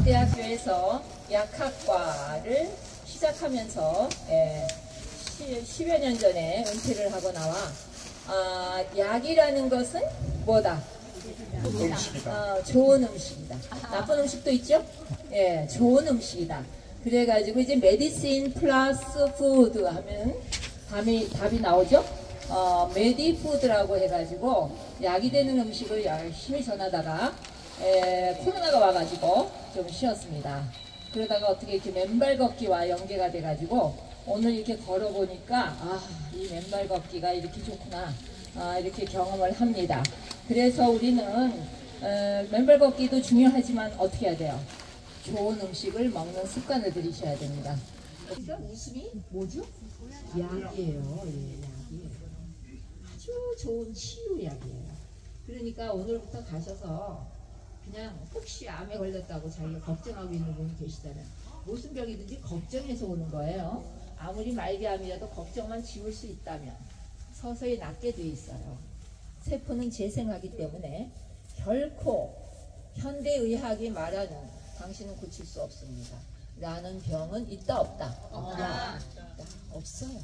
대학교에서 약학과를 시작하면서 10여 년 전에 은퇴를 하고 나와 약이라는 것은 뭐다? 음식이다. 좋은 음식이다. 나쁜 음식도 있죠? 예, 좋은 음식이다. 그래가지고 이제 메디신 플러스 푸드 하면 답이 나오죠? 메디푸드라고 해가지고 약이 되는 음식을 열심히 전하다가 코로나가 와가지고 좀 쉬었습니다. 그러다가 어떻게 이렇게 맨발 걷기와 연계가 돼가지고 오늘 이렇게 걸어보니까 이 맨발 걷기가 이렇게 좋구나 이렇게 경험을 합니다. 그래서 우리는 맨발 걷기도 중요하지만 어떻게 해야 돼요? 좋은 음식을 먹는 습관을 들이셔야 됩니다. 웃음이 뭐죠? 약이에요. 예, 약이에요. 아주 좋은 치유약이에요. 그러니까 오늘부터 가셔서 그냥 혹시 암에 걸렸다고 자기가 걱정하고 있는 분이 계시다면 무슨 병이든지 걱정해서 오는 거예요. 아무리 말기암이라도 걱정만 지울 수 있다면 서서히 낫게 돼 있어요. 세포는 재생하기 때문에 결코 현대의학이 말하는 당신은 고칠 수 없습니다 라는 병은 있다 없다? 없다. 없어요.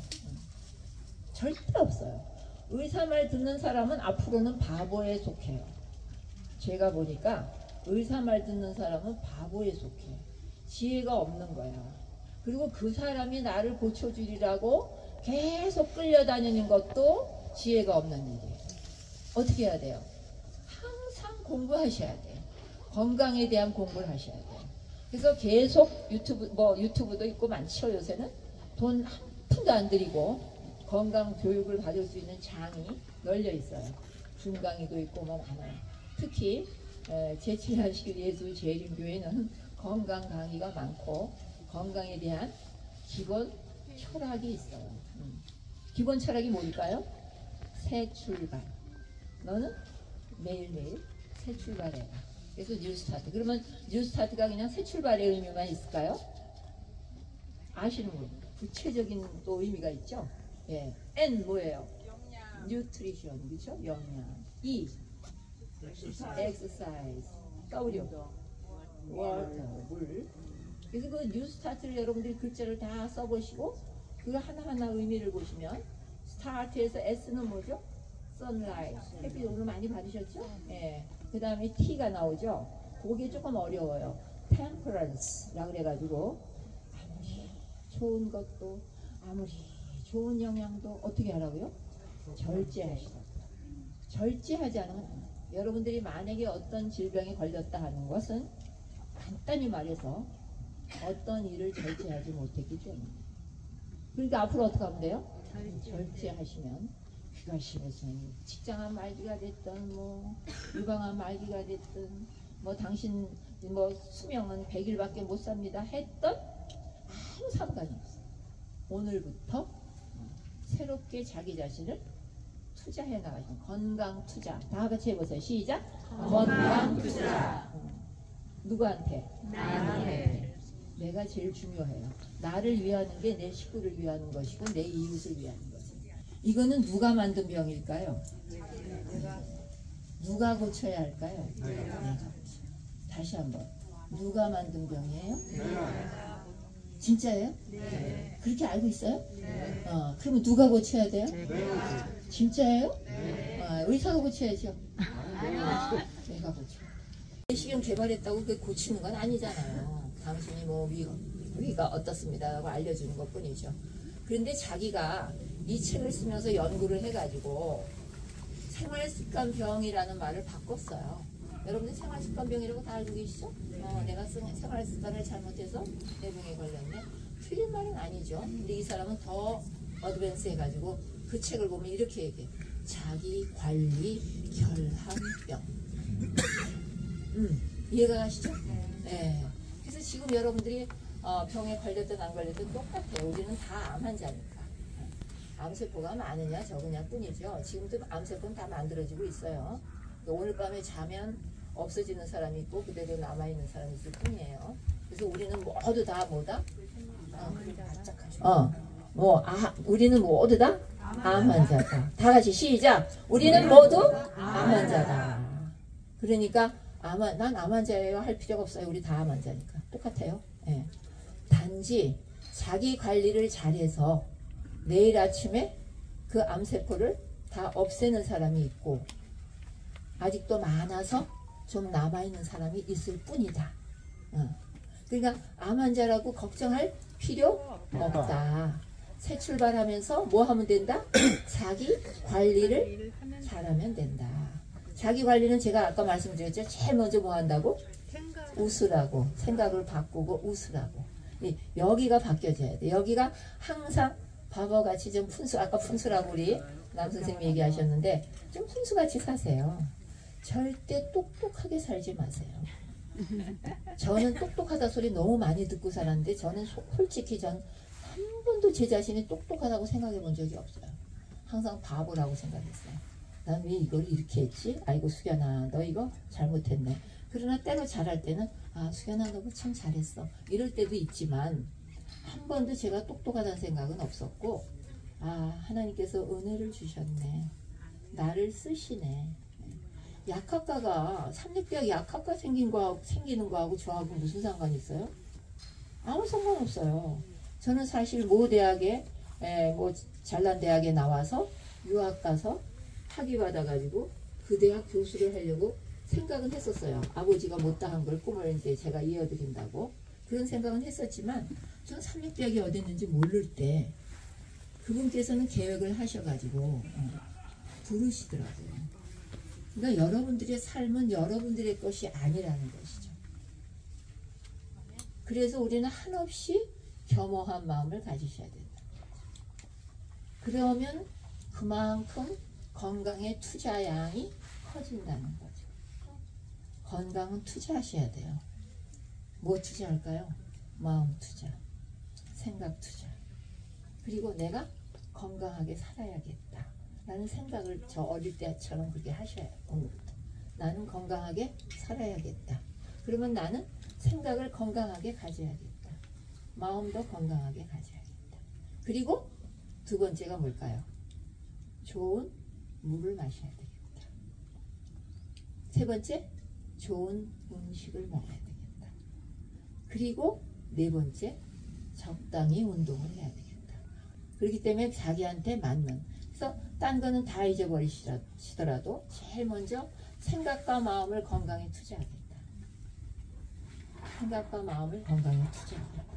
절대 없어요. 의사 말 듣는 사람은 앞으로는 바보에 속해요. 제가 보니까 의사 말 듣는 사람은 바보에 속해. 지혜가 없는 거야. 그리고 그 사람이 나를 고쳐주리라고 계속 끌려다니는 것도 지혜가 없는 일이에요. 어떻게 해야 돼요? 항상 공부하셔야 돼요. 건강에 대한 공부를 하셔야 돼요. 그래서 계속 유튜브도 있고 많죠. 요새는 돈 한 푼도 안 들이고 건강 교육을 받을 수 있는 장이 널려 있어요. 중강의도 있고 뭐 많아요. 특히 제7한식 예수 재림교회는 건강 강의가 많고 건강에 대한 기본 철학이 있어요. 기본 철학이 뭘까요? 새 출발. 너는 매일매일 새 출발해라. 그래서 뉴스타트. 그러면 뉴스타트가 그냥 새 출발의 의미만 있을까요? 아시는 분? 구체적인 또 의미가 있죠? 예. N 뭐예요? 영양. 뉴트리션. 그렇죠? 영양. E. exercise. W요. water. 물. 그래서 그 뉴스타트를 여러분들이 글자를 다 써보시고 그 하나하나 의미를 보시면 스타트에서 S는 뭐죠? sunlight. 햇빛 오늘 많이 받으셨죠? 예. 그 다음에 T가 나오죠? 그게 조금 어려워요. temperance라고 그래가지고 아무리 좋은 것도 아무리 좋은 영양도 어떻게 하라고요? 절제하시라고. 절제하지 않으면 여러분들이 만약에 어떤 질병에 걸렸다 하는 것은 간단히 말해서 어떤 일을 절제하지 못했기 때문에. 그러니까 앞으로 어떻게 하면 돼요? 절제하시면 귀가 심해서는 직장암 말기가 됐든 뭐 유방암 말기가 됐든 뭐 당신 뭐 수명은 100일밖에 못 삽니다 했던 아무 상관이 없어요. 오늘부터 새롭게 자기 자신을 투자해 나가시는 건강 투자. 다 같이 해보세요. 시작. 건강 투자. 누구한테? 나한테. 내가 제일 중요해요. 나를 위하는 게 내 식구를 위하는 것이고 내 이웃을 위하는 것이고. 이거는 누가 만든 병일까요? 누가 고쳐야 할까요? 다시 한번. 누가 만든 병이에요? 진짜예요? 네. 그렇게 알고 있어요? 네. 그러면 누가 고쳐야 돼요? 진짜예요? 네. 의사가 고쳐야죠. 내가 고쳐. 내시경 개발했다고 그게 고치는 건 아니잖아요. 당신이 뭐 위가 어떻습니다 라고 알려주는 것 뿐이죠. 그런데 자기가 이 책을 쓰면서 연구를 해가지고 생활습관병이라는 말을 바꿨어요. 여러분들 생활습관병이라고 다 알고 계시죠? 내가 생활습관을 잘못해서 내 병에 걸렸네. 틀린 말은 아니죠. 근데 이 사람은 더 어드밴스 해가지고 그 책을 보면 이렇게 얘기해. 자기관리 결함병. 이해가 가시죠? 네. 그래서 지금 여러분들이 병에 걸렸든 안 걸렸든 똑같아요. 우리는 다 암 환자니까. 암세포가 많으냐 적으냐 뿐이죠. 지금도 암세포는 다 만들어지고 있어요. 오늘 밤에 자면 없어지는 사람이 있고 그대로 남아있는 사람이 있을 뿐이에요. 그래서 우리는 모두 다 뭐다? 우리는 모두 다 암 환자다. 다 같이 시작. 우리는 모두 암 환자다. 그러니까 난 암 환자예요 할 필요가 없어요. 우리 다 암 환자니까 똑같아요. 예. 단지 자기 관리를 잘해서 내일 아침에 그 암세포를 다 없애는 사람이 있고 아직도 많아서 좀 남아있는 사람이 있을 뿐이다. 그러니까 암 환자라고 걱정할 필요 없다. 새 출발하면서 뭐 하면 된다? 자기 관리를 잘하면 된다. 자기 관리는 제가 아까 말씀드렸죠. 제일 먼저 뭐 한다고? 웃으라고. 생각을 바꾸고 웃으라고. 여기가 바뀌어져야 돼. 여기가 항상 바보같이 좀 아까 푼수라고 우리 남선생님 얘기하셨는데 좀 푼수같이 사세요. 절대 똑똑하게 살지 마세요. 저는 똑똑하다 소리 너무 많이 듣고 살았는데 저는 솔직히 전 한 번도 제 자신이 똑똑하다고 생각해 본 적이 없어요. 항상 바보라고 생각했어요. 난 왜 이걸 이렇게 했지? 아이고 수견아 너 이거 잘못했네. 그러나 때로 잘할 때는 수견아 너 참 잘했어. 이럴 때도 있지만 한 번도 제가 똑똑하다는 생각은 없었고 하나님께서 은혜를 주셨네. 나를 쓰시네. 약학과가 삼육대학 약학과 생기는 거하고 저하고 무슨 상관이 있어요? 아무 상관없어요. 저는 사실 모 대학에 잘난 대학에 나와서 유학 가서 학위 받아가지고 그 대학 교수를 하려고 생각은 했었어요. 아버지가 못다한 걸 꿈을 이제 제가 이어드린다고 그런 생각은 했었지만 저는 삼육대학이 어디 있는지 모를 때 그분께서는 계획을 하셔가지고 부르시더라고요. 그러니까 여러분들의 삶은 여러분들의 것이 아니라는 것이죠. 그래서 우리는 한없이 겸허한 마음을 가지셔야 된다. 그러면 그만큼 건강의 투자량이 커진다는 거죠. 건강은 투자하셔야 돼요. 뭐 투자할까요? 마음 투자, 생각 투자. 그리고 내가 건강하게 살아야겠다 라는 생각을 저 어릴 때처럼 그렇게 하셔야 해요. 오늘부터 나는 건강하게 살아야겠다. 그러면 나는 생각을 건강하게 가져야겠다. 마음도 건강하게 가져야겠다. 그리고 두 번째가 뭘까요? 좋은 물을 마셔야 되겠다. 세 번째, 좋은 음식을 먹어야 되겠다. 그리고 네 번째, 적당히 운동을 해야 되겠다. 그렇기 때문에 자기한테 맞는, 그래서 딴 거는 다 잊어버리시더라도 제일 먼저 생각과 마음을 건강에 투자하겠다. 생각과 마음을 건강에 투자하겠다.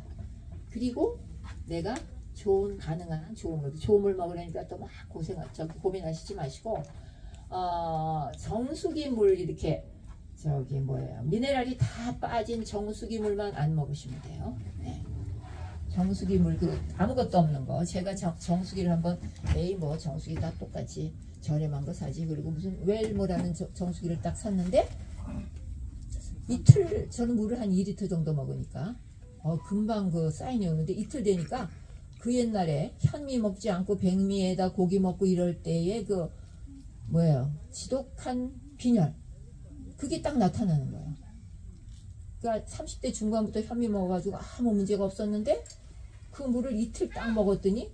그리고 내가 가능한 좋은 물 먹으려니까 또 막 고민하시지 마시고 정수기 물 이렇게 미네랄이 다 빠진 정수기 물만 안 먹으시면 돼요. 네. 정수기 물 아무것도 없는 거 제가 정수기를 한번 정수기 다 똑같이 저렴한 거 사지 그리고 무슨 웰모라는 정수기를 딱 샀는데 이틀 저는 물을 한 2리터 정도 먹으니까 금방 사인이 오는데 이틀 되니까 그 옛날에 현미 먹지 않고 백미에다 고기 먹고 이럴 때의 지독한 빈혈 그게 딱 나타나는 거예요. 그러니까 30대 중반부터 현미 먹어가지고 아무 문제가 없었는데 그 물을 이틀 딱 먹었더니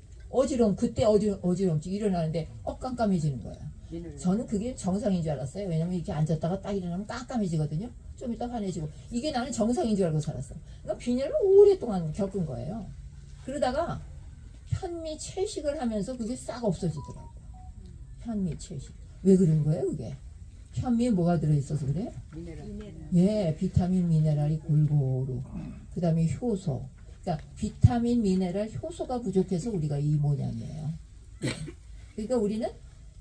그때 어지럼증 일어나는데 깜깜해지는 거예요. 저는 그게 정상인 줄 알았어요. 왜냐면 이렇게 앉았다가 딱 일어나면 깜깜해지거든요. 좀 이따 환해지고 이게 나는 정상인 줄 알고 살았어. 그러니까 빈혈을 오랫동안 겪은 거예요. 그러다가 현미 채식을 하면서 그게 싹 없어지더라고요. 현미 채식. 왜 그런 거예요 그게? 현미에 뭐가 들어있어서 그래? 미네랄. 비타민 미네랄이 골고루. 그 다음에 효소. 그러니까 비타민 미네랄 효소가 부족해서 우리가 이 모양이에요. 그러니까 우리는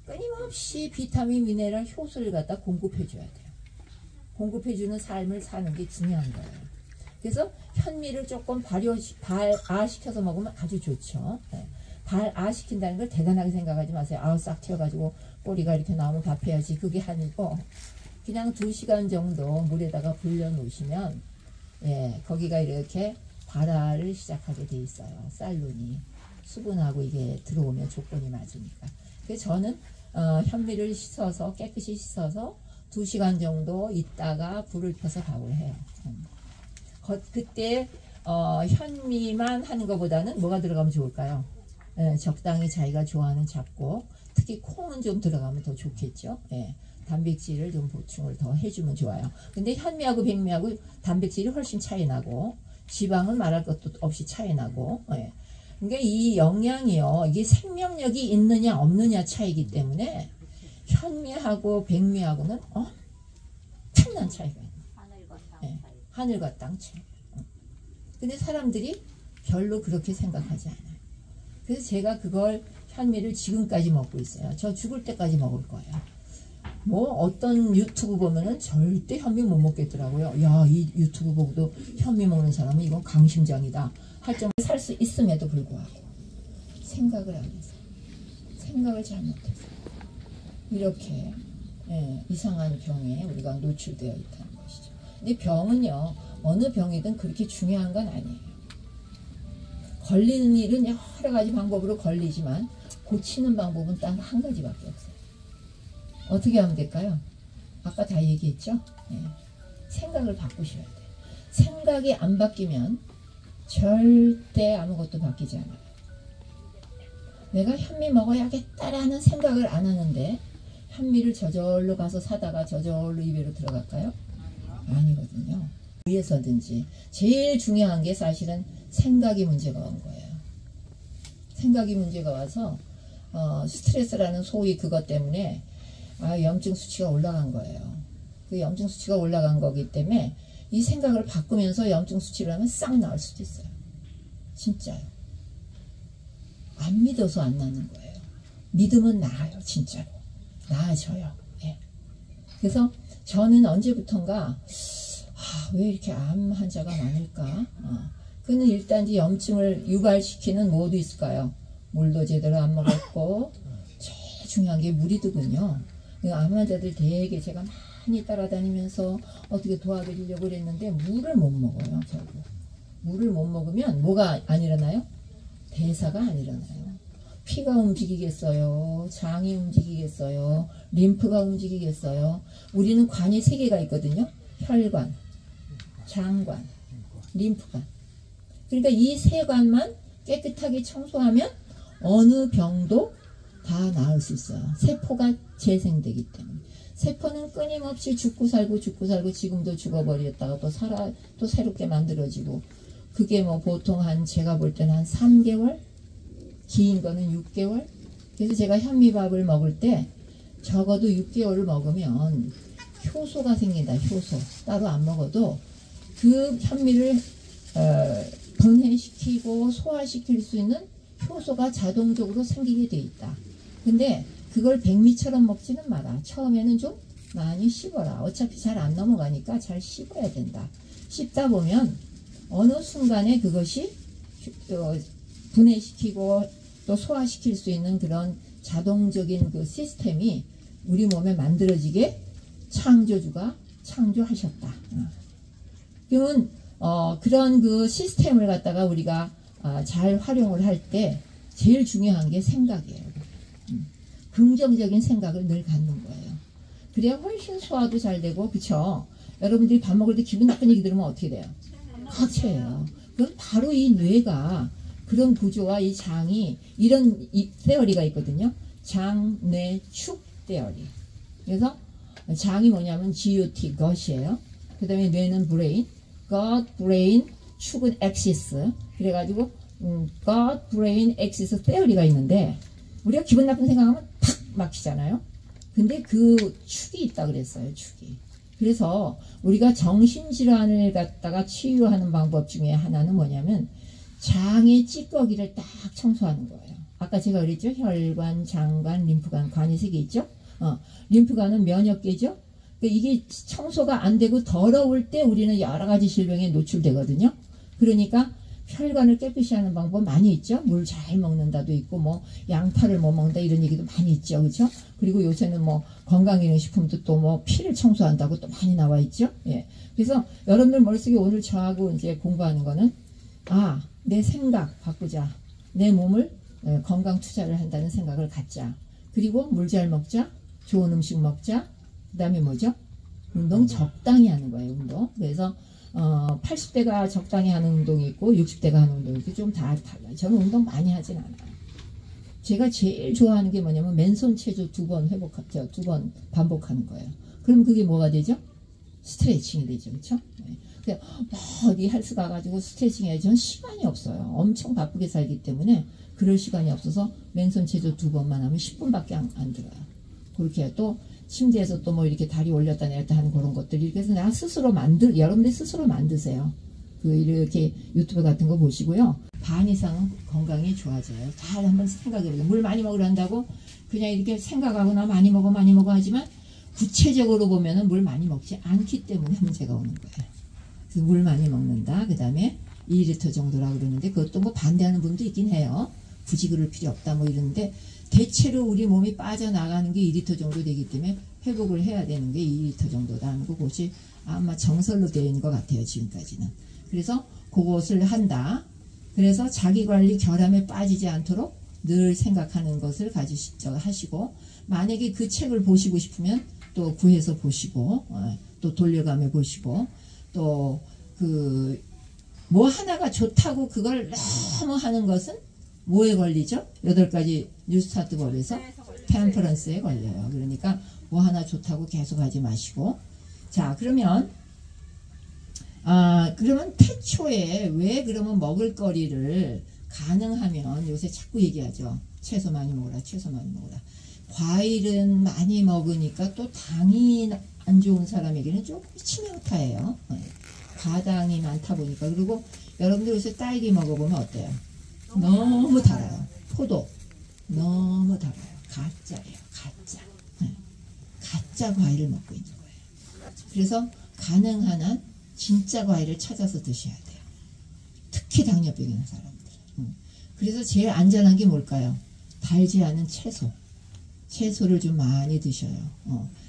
끊임없이 비타민 미네랄 효소를 갖다 공급해 줘야 돼요. 공급해주는 삶을 사는 게 중요한 거예요. 그래서 현미를 조금 발아시켜서 먹으면 아주 좋죠. 네. 발아시킨다는 걸 대단하게 생각하지 마세요. 싹 튀어가지고 꼬리가 이렇게 나오면 밥해야지. 그게 아니고 그냥 2시간 정도 물에다가 불려 놓으시면 거기가 이렇게 발화를 시작하게 돼 있어요. 쌀룬이 수분하고 이게 들어오면 조건이 맞으니까. 그래서 저는 현미를 깨끗이 씻어서 2시간 정도 있다가 불을 펴서 밥을 해요. 그때 현미만 하는 것보다는 뭐가 들어가면 좋을까요? 적당히 자기가 좋아하는 잡곡, 특히 콩은 좀 들어가면 더 좋겠죠. 예. 단백질을 좀 보충을 더 해주면 좋아요. 근데 현미하고 백미하고 단백질이 훨씬 차이 나고 지방은 말할 것도 없이 차이 나고. 예. 그러니까 이 영양이요, 이게 생명력이 있느냐 없느냐 차이기 때문에 현미하고 백미하고는 엄청난 차이가 있어요. 하늘과 땅 예. 사이. 하늘과 땅 차이. 근데 사람들이 별로 그렇게 생각하지 않아요. 그래서 제가 그걸 현미를 지금까지 먹고 있어요. 저 죽을 때까지 먹을 거예요. 뭐 어떤 유튜브 보면은 절대 현미 못 먹겠더라고요. 야, 이 유튜브 보고도 현미 먹는 사람은 이건 강심장이다 할 정도로 살 수 있음에도 불구하고 생각을 안 해서, 생각을 잘못해서 이렇게 이상한 병에 우리가 노출되어 있다는 것이죠. 근데 병은요, 어느 병이든 그렇게 중요한 건 아니에요. 걸리는 일은 여러 가지 방법으로 걸리지만 고치는 방법은 딱 한 가지밖에 없어요. 어떻게 하면 될까요? 아까 다 얘기했죠? 생각을 바꾸셔야 돼요. 생각이 안 바뀌면 절대 아무것도 바뀌지 않아요. 내가 현미 먹어야겠다라는 생각을 안 하는데 현미를 저절로 가서 사다가 저절로 입에로 들어갈까요? 아니거든요. 위에서든지 제일 중요한 게 사실은 생각이 문제가 온 거예요. 생각이 문제가 와서 스트레스라는 소위 그것 때문에 염증 수치가 올라간 거예요. 그 염증 수치가 올라간 거기 때문에 이 생각을 바꾸면서 염증 수치를 하면 싹 나을 수도 있어요. 진짜요. 안 믿어서 안 나는 거예요. 믿으면 나아요. 진짜로. 나아져요. 예. 그래서 저는 언제부턴가 왜 이렇게 암 환자가 많을까? 그는 일단 이제 염증을 유발시키는 뭐도 있을까요? 물도 제대로 안 먹었고 제일 중요한 게 물이더군요. 암 환자들 되게 제가 많이 따라다니면서 어떻게 도와드리려고 그랬는데 물을 못 먹어요. 결국 물을 못 먹으면 뭐가 안 일어나요? 대사가 안 일어나요. 피가 움직이겠어요? 장이 움직이겠어요? 림프가 움직이겠어요? 우리는 관이 3개가 있거든요. 혈관, 장관, 림프관. 그러니까 이 3관만 깨끗하게 청소하면 어느 병도 다 나을 수 있어요. 세포가 재생되기 때문에. 세포는 끊임없이 죽고 살고 지금도 죽어버렸다가 또 새롭게 만들어지고, 그게 뭐 보통 제가 볼 때는 한 3개월? 긴 거는 6개월? 그래서 제가 현미밥을 먹을 때 적어도 6개월을 먹으면 효소가 생긴다. 효소. 따로 안 먹어도 그 현미를 분해시키고 소화시킬 수 있는 효소가 자동적으로 생기게 돼 있다. 근데 그걸 백미처럼 먹지는 마라. 처음에는 좀 많이 씹어라. 어차피 잘 안 넘어가니까 잘 씹어야 된다. 씹다 보면 어느 순간에 그것이 분해시키고 또 소화시킬 수 있는 그런 자동적인 그 시스템이 우리 몸에 만들어지게 창조주가 창조하셨다. 그러면 그런 그 시스템을 갖다가 우리가 잘 활용을 할 때 제일 중요한 게 생각이에요. 긍정적인 생각을 늘 갖는 거예요. 그래야 훨씬 소화도 잘 되고, 그쵸? 여러분들이 밥 먹을 때 기분 나쁜 얘기 들으면 어떻게 돼요? 하체예요. 그럼 바로 이 뇌가 그런 구조와 이 장이 이런 세어리가 있거든요. 장, 뇌, 축 세어리. 그래서 장이 뭐냐면 GOT, 것이에요. 그 다음에 뇌는 브레인, got, brain, 축은 axis. 그래가지고 got, brain, axis 세어리가 있는데 우리가 기분 나쁜 생각하면 탁 막히잖아요. 근데 그 축이 있다 그랬어요. 축이. 그래서 우리가 정신질환을 갖다가 치유하는 방법 중에 하나는 뭐냐면 장의 찌꺼기를 딱 청소하는 거예요. 아까 제가 그랬죠. 혈관, 장관, 림프관, 관이 3개 있죠. 림프관은 면역계죠. 그러니까 이게 청소가 안 되고 더러울 때 우리는 여러 가지 질병에 노출되거든요. 그러니까 혈관을 깨끗이 하는 방법 많이 있죠. 물 잘 먹는다도 있고, 뭐 양파를 못 먹는다 이런 얘기도 많이 있죠. 그렇죠? 그리고 요새는 뭐 건강기능식품도 또 뭐 피를 청소한다고 또 많이 나와 있죠. 예. 그래서 여러분들 머릿속에 오늘 저하고 이제 공부하는 거는 내 생각 바꾸자. 내 몸을 건강 투자를 한다는 생각을 갖자. 그리고 물 잘 먹자. 좋은 음식 먹자. 그 다음에 뭐죠? 운동 적당히 하는 거예요. 운동. 그래서 80대가 적당히 하는 운동이 있고 60대가 하는 운동이 있고 좀 다 달라요. 저는 운동 많이 하진 않아요. 제가 제일 좋아하는 게 뭐냐면 맨손 체조 2번 두 번 반복하는 거예요. 그럼 그게 뭐가 되죠? 스트레칭이 되죠. 그렇죠? 네. 어디 헬스 가가지고 스트레칭 해야지. 전 시간이 없어요. 엄청 바쁘게 살기 때문에 그럴 시간이 없어서 맨손 체조 2번만 하면 10분밖에 안 들어요. 그렇게 또 침대에서 또 뭐 이렇게 다리 올렸다 내렸다 하는 그런 것들. 그래서 내가 스스로 여러분들 스스로 만드세요. 그 이렇게 유튜브 같은 거 보시고요. 반 이상은 건강이 좋아져요. 잘 한번 생각해보세요. 물 많이 먹으란다고 그냥 이렇게 생각하고 나 많이 먹어 하지만 구체적으로 보면은 물 많이 먹지 않기 때문에 문제가 오는 거예요. 그래서 물 많이 먹는다. 그 다음에 2리터 정도라 그러는데 그것도 뭐 반대하는 분도 있긴 해요. 굳이 그럴 필요 없다 뭐 이러는데 대체로 우리 몸이 빠져나가는 게 2리터 정도 되기 때문에 회복을 해야 되는 게 2리터 정도다 하는 거 그것이 아마 정설로 되어 있는 것 같아요. 지금까지는. 그래서 그것을 한다. 그래서 자기관리 결함에 빠지지 않도록 늘 생각하는 것을 하시고 만약에 그 책을 보시고 싶으면 또 구해서 보시고 또 돌려가며 보시고 또 그 뭐 하나가 좋다고 그걸 너무 하는 것은 뭐에 걸리죠? 8가지 뉴스타트 법에서 템퍼런스에 걸려요. 그러니까 뭐 하나 좋다고 계속 하지 마시고 자 그러면 태초에 왜 그러면 먹을거리를 가능하면 요새 자꾸 얘기하죠. 채소 많이 먹어라. 과일은 많이 먹으니까 또 당이 안 좋은 사람에게는 조금 치명타예요. 과당이 많다 보니까. 그리고 여러분들 요새 딸기 먹어보면 어때요? 너무 달아요. 포도 너무 달아요. 가짜예요. 가짜 과일을 먹고 있는 거예요. 그래서 가능한 한 진짜 과일을 찾아서 드셔야 돼요. 특히 당뇨병 있는 사람들. 그래서 제일 안전한 게 뭘까요? 달지 않은 채소를 좀 많이 드셔요.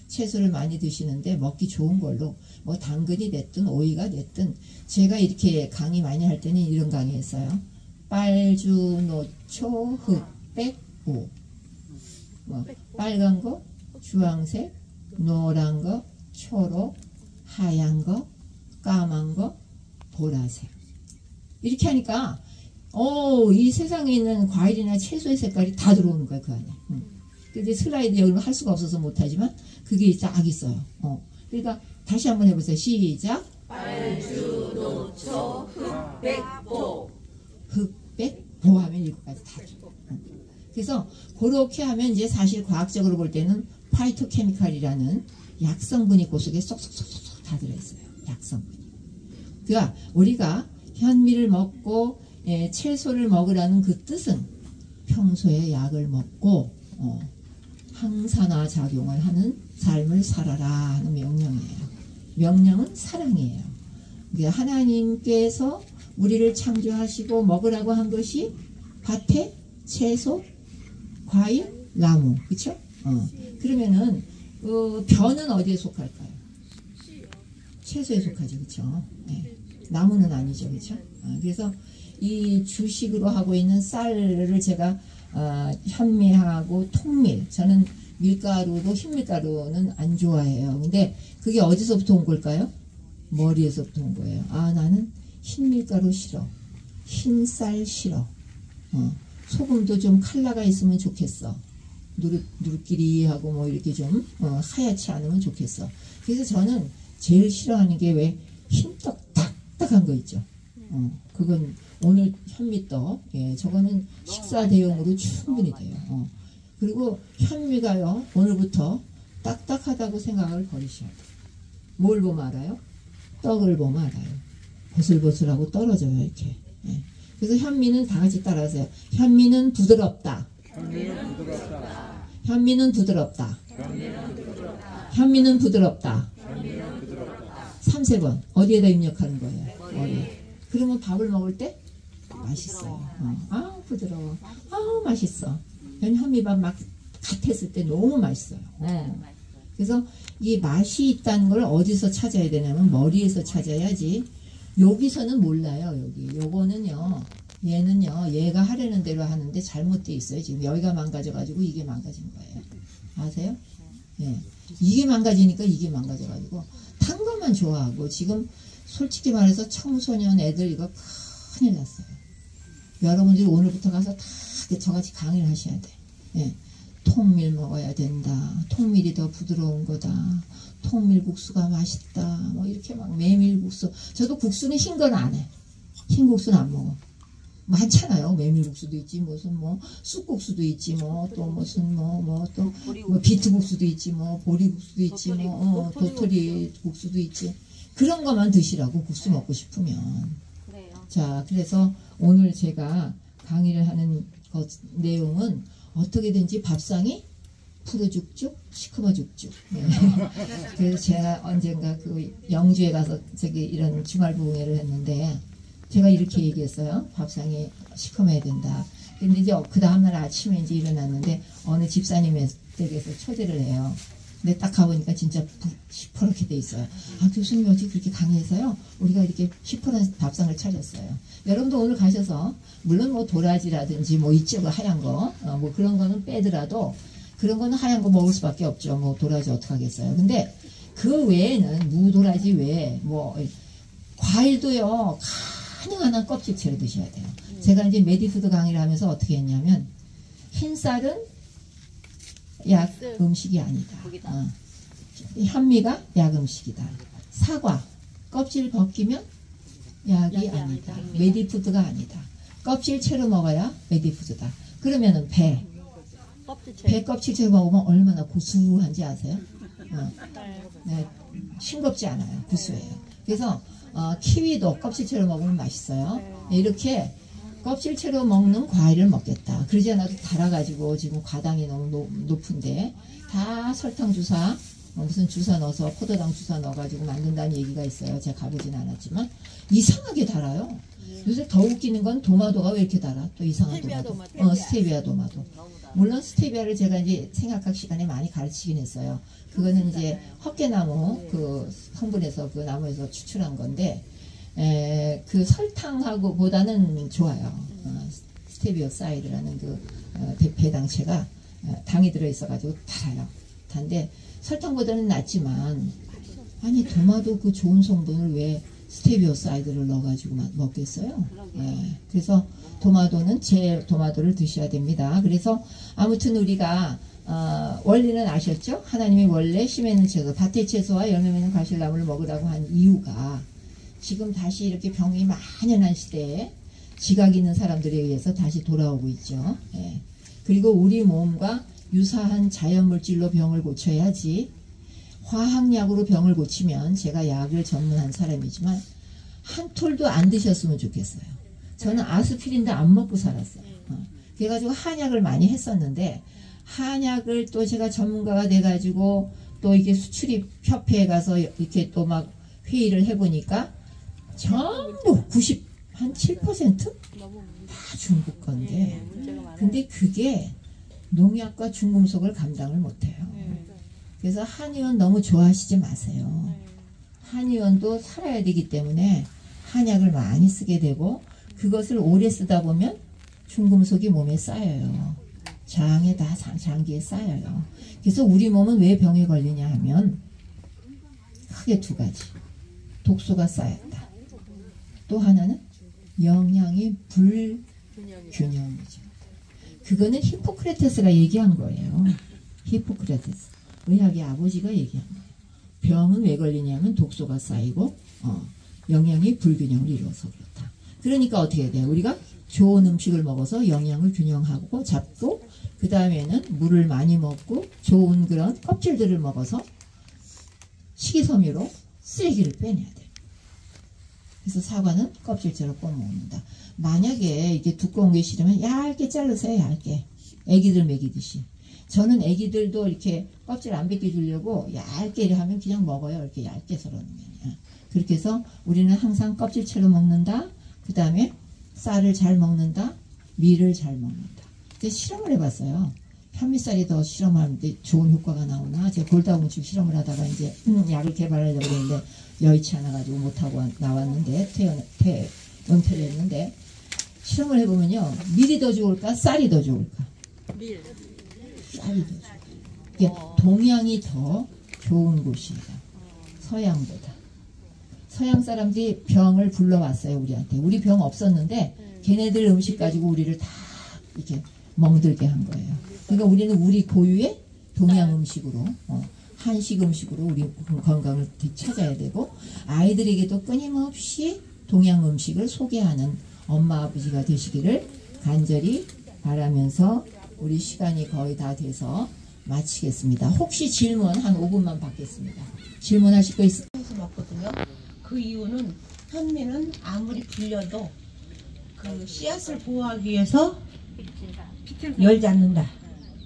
채소를 많이 드시는데 먹기 좋은 걸로 뭐 당근이 됐든 오이가 됐든 제가 이렇게 강의 많이 할 때는 이런 강의 했어요. 빨주, 노초, 흑백, 오. 빨간 거, 주황색, 노란 거, 초록, 하얀 거, 까만 거, 보라색. 이렇게 하니까 이 세상에 있는 과일이나 채소의 색깔이 다 들어오는 거야 그 안에. 근데 슬라이드 여기는 할 수가 없어서 못하지만 그게 딱 있어요. 그러니까 다시 한번 해보세요. 시작. 빨주, 노초, 흑백, 보. 흑백, 보 하면 7가지 다 줘. 그래서 그렇게 하면 이제 사실 과학적으로 볼 때는 파이토케미칼이라는 약성분이 그 속에 쏙쏙쏙쏙 다 들어있어요. 약성분이. 그러니까 우리가 현미를 먹고 채소를 먹으라는 그 뜻은 평소에 약을 먹고 항산화 작용을 하는 삶을 살아라 하는 명령이에요. 명령은 사랑이에요. 그러니까 하나님께서 우리를 창조하시고 먹으라고 한 것이 밭에 채소, 과일, 나무, 그렇죠? 그러면은 벼는 어디에 속할까요? 채소에 속하죠, 그렇죠? 네. 나무는 아니죠, 그렇죠? 그래서 이 주식으로 하고 있는 쌀을 제가 현미하고 통밀, 저는 밀가루도 흰밀가루는 안 좋아해요. 근데 그게 어디서부터 온 걸까요? 머리에서부터 온 거예요. 나는 흰밀가루 싫어. 흰쌀 싫어. 소금도 좀 컬러가 있으면 좋겠어. 누르끼리하고 뭐 이렇게 좀 하얗지 않으면 좋겠어. 그래서 저는 제일 싫어하는 게 왜 흰떡 딱딱한 거 있죠. 그건 오늘 현미떡, 저거는 식사 대용으로 충분히 돼요. 그리고 현미가요, 오늘부터 딱딱하다고 생각을 버리셔야 돼요. 뭘 보면 알아요? 떡을 보면 알아요. 보슬보슬하고 떨어져요, 이렇게. 그래서 현미는 다 같이 따라하세요. 현미는 부드럽다. 현미는 부드럽다. 현미는 부드럽다. 3세번 어디에다 입력하는 거예요? 머리. 그러면 밥을 먹을 때 맛있어요. 부드러워. 맛있어. 현미밥 막 갓했을 때 너무 맛있어요. 그래서 이 맛이 있다는 걸 어디서 찾아야 되냐면 머리에서 찾아야지. 여기서는 몰라요. 요거는요. 얘는요. 얘가 하려는 대로 하는데 잘못되어 있어요. 지금 여기가 망가져가지고 이게 망가진 거예요. 아세요? 이게 망가지니까 이게 망가져가지고 탄 것만 좋아하고 지금 솔직히 말해서 청소년 애들 이거 큰일 났어요. 여러분들이 오늘부터 가서 다 저같이 강의를 하셔야 돼. 예. 통밀 먹어야 된다. 통밀이 더 부드러운 거다. 통밀국수가 맛있다. 뭐 이렇게 막 메밀국수. 저도 국수는 흰 건 안 해. 흰 국수는 안 먹어. 많잖아요. 메밀국수도 있지, 무슨 뭐 쑥국수도 있지, 뭐 또 무슨 뭐 또 뭐 비트국수도 있지, 뭐 보리국수도 있지, 뭐 도토리 국수도 있지. 그런 것만 드시라고 국수 먹고 싶으면. 자, 그래서 오늘 제가 강의를 하는 내용은 어떻게든지 밥상이 푸르 죽죽, 시커머 죽죽. 네. 그래서 제가 언젠가 그 영주에 가서 저기 이런 주말 부흥회를 했는데 제가 이렇게 얘기했어요. 밥상이 시커매야 된다. 근데 이제 그 다음날 아침에 이제 일어났는데 어느 집사님의 댁에서 초대를 해요. 근데 딱 가보니까 진짜 시퍼렇게 돼 있어요. 아, 교수님이 어떻게 그렇게 강의해서요? 우리가 이렇게 시퍼런 밥상을 차렸어요. 여러분도 오늘 가셔서 물론 뭐 도라지라든지 뭐 이쪽 하얀 거 뭐 그런 거는 빼더라도 그런 거는 하얀 거 먹을 수밖에 없죠. 뭐 도라지 어떡하겠어요. 근데 그 외에는 무도라지 외에 뭐 과일도요. 가능한 한 껍질채로 드셔야 돼요. 제가 이제 메디푸드 강의를 하면서 어떻게 했냐면 흰쌀은 약 음식이 아니다. 현미가 약 음식이다. 사과 껍질 벗기면 약이 아니다. 메디푸드가 아니다. 껍질채로 먹어야 메디푸드다. 그러면은 배 껍질채로 먹으면 얼마나 고소한지 아세요? 네, 싱겁지 않아요. 구수해요. 그래서 키위도 껍질채로 먹으면 맛있어요. 이렇게 껍질채로 먹는 과일을 먹겠다. 그러지 않아도 달아가지고 지금 과당이 너무 높은데 다 설탕 주사 무슨 주사 넣어서 포도당 주사 넣어가지고 만든다는 얘기가 있어요. 제가 가보진 않았지만 이상하게 달아요. 요새 더 웃기는 건 도마도가 왜 이렇게 달아? 또 이상한 도마도. 스테비아 도마도. 물론 스테비아를 제가 이제 생각학 시간에 많이 가르치긴 했어요. 그거는 이제 헛개나무 그 성분에서 그 나무에서 추출한 건데 그 설탕하고 보다는 좋아요. 스테비오 사이드라는 그 배당체가 당이 들어있어가지고 달아요. 단데 설탕보다는 낫지만 아니 도마도 그 좋은 성분을 왜 스테비오 사이드를 넣어가지고 먹겠어요? 그래서 도마도는 제 도마도를 드셔야 됩니다. 그래서 아무튼 우리가 원리는 아셨죠? 하나님이 원래 심에는 채소, 밭의 채소와 열매 맺는 과실나무를 먹으라고 한 이유가 지금 다시 이렇게 병이 만연한 시대에 지각 있는 사람들에 의해서 다시 돌아오고 있죠. 그리고 우리 몸과 유사한 자연물질로 병을 고쳐야지 화학약으로 병을 고치면 제가 약을 전문한 사람이지만 한 톨도 안 드셨으면 좋겠어요. 저는 아스피린도 안 먹고 살았어요. 그래가지고 한약을 많이 했었는데 한약을 또 제가 전문가가 돼가지고 또 이게 수출입 협회에 가서 이렇게 또 막 회의를 해보니까 전부 7% 다 중국 건데 근데 그게 농약과 중금속을 감당을 못해요. 그래서 한의원 너무 좋아하시지 마세요. 한의원도 살아야 되기 때문에 한약을 많이 쓰게 되고 그것을 오래 쓰다 보면 중금속이 몸에 쌓여요. 장에 다 장기에 쌓여요. 그래서 우리 몸은 왜 병에 걸리냐 하면 크게 두 가지. 독소가 쌓였다. 또 하나는 영양이 불균형이죠. 그거는 히포크라테스가 얘기한 거예요. 히포크라테스. 의학의 아버지가 얘기한 거예요. 병은 왜 걸리냐면 독소가 쌓이고 영양이 불균형을 이루어서 그렇다. 그러니까 어떻게 해야 돼요? 우리가 좋은 음식을 먹어서 영양을 균형하고 잡고 그 다음에는 물을 많이 먹고 좋은 그런 껍질들을 먹어서 식이섬유로 쓰레기를 빼내야 돼요. 그래서 사과는 껍질째로 꼭 먹는다. 만약에 이게 두꺼운 게 싫으면 얇게 자르세요. 얇게. 애기들 먹이듯이. 저는 애기들도 이렇게 껍질 안 벗겨주려고 얇게 하면 그냥 먹어요. 이렇게 얇게 썰어놓으면. 그렇게 해서 우리는 항상 껍질채로 먹는다. 그 다음에 쌀을 잘 먹는다. 밀을 잘 먹는다. 그래서 실험을 해봤어요. 현미쌀이 더 실험하는데 좋은 효과가 나오나. 제가 골다공증 실험을 하다가 이제 약을 개발하려고 했는데 여의치 않아가지고 못하고 나왔는데 은퇴를 했는데 실험을 해보면요. 밀이 더 좋을까? 쌀이 더 좋을까? 밀. 쌀이 더 좋을까? 이게 동양이 더 좋은 곳이에요. 서양보다. 서양 사람들이 병을 불러왔어요. 우리한테. 우리 병 없었는데 걔네들 음식 가지고 우리를 다 이렇게 멍들게 한 거예요. 그러니까 우리는 우리 고유의 동양 음식으로 한식 음식으로 우리 건강을 되찾아야 되고 아이들에게도 끊임없이 동양 음식을 소개하는 엄마 아버지가 되시기를 간절히 바라면서 우리 시간이 거의 다 돼서 마치겠습니다. 혹시 질문 한 5분만 받겠습니다. 질문하실 거 있으세요? 해서 먹거든요. 그 이유는 현미는 아무리 불려도 그 씨앗을 보호하기 위해서 열지 않는다.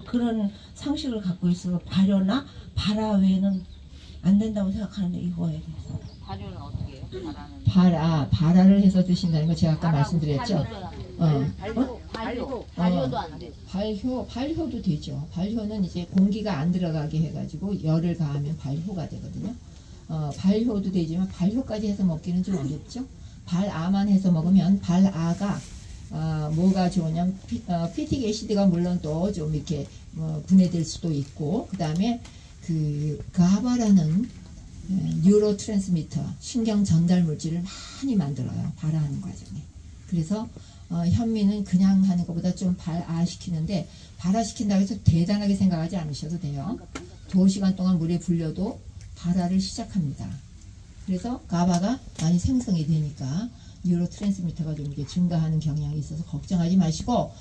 그런 상식을 갖고 있어서 발효나 발화 외에는 안 된다고 생각하는데 이거에 대해서. 발효는 어떻게 해요? 발화를 해서 드신다는 거 제가 아까 말씀드렸죠? 발효도 안 돼. 발효도 되죠. 발효는 이제 공기가 안 들어가게 해가지고 열을 가하면 발효가 되거든요. 발효도 되지만 발효까지 해서 먹기는 좀 어렵죠. 발아만 해서 먹으면 발아가 뭐가 좋으냐면 피틱 애시드가 물론 또 좀 이렇게 분해될 수도 있고 그 다음에 그 가바라는 뉴로 트랜스미터 신경 전달 물질을 많이 만들어요. 발화하는 과정에. 그래서 현미는 그냥 하는 것보다 좀 발화시키는데 발화시킨다고 해서 대단하게 생각하지 않으셔도 돼요. 2시간 동안 물에 불려도 발화를 시작합니다. 그래서 가바가 많이 생성이 되니까 뉴로 트랜스미터가 좀 이렇게 증가하는 경향이 있어서 걱정하지 마시고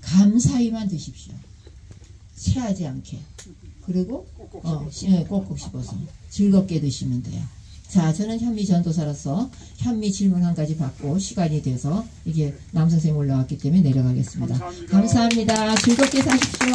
감사히만 드십시오. 체하지 않게. 그리고 꼭꼭 씹어서 즐겁게 드시면 돼요. 자, 저는 현미 전도사로서 현미 질문 한 가지 받고 시간이 돼서 이게 남선생님 올라왔기 때문에 내려가겠습니다. 감사합니다. 즐겁게 사십시오.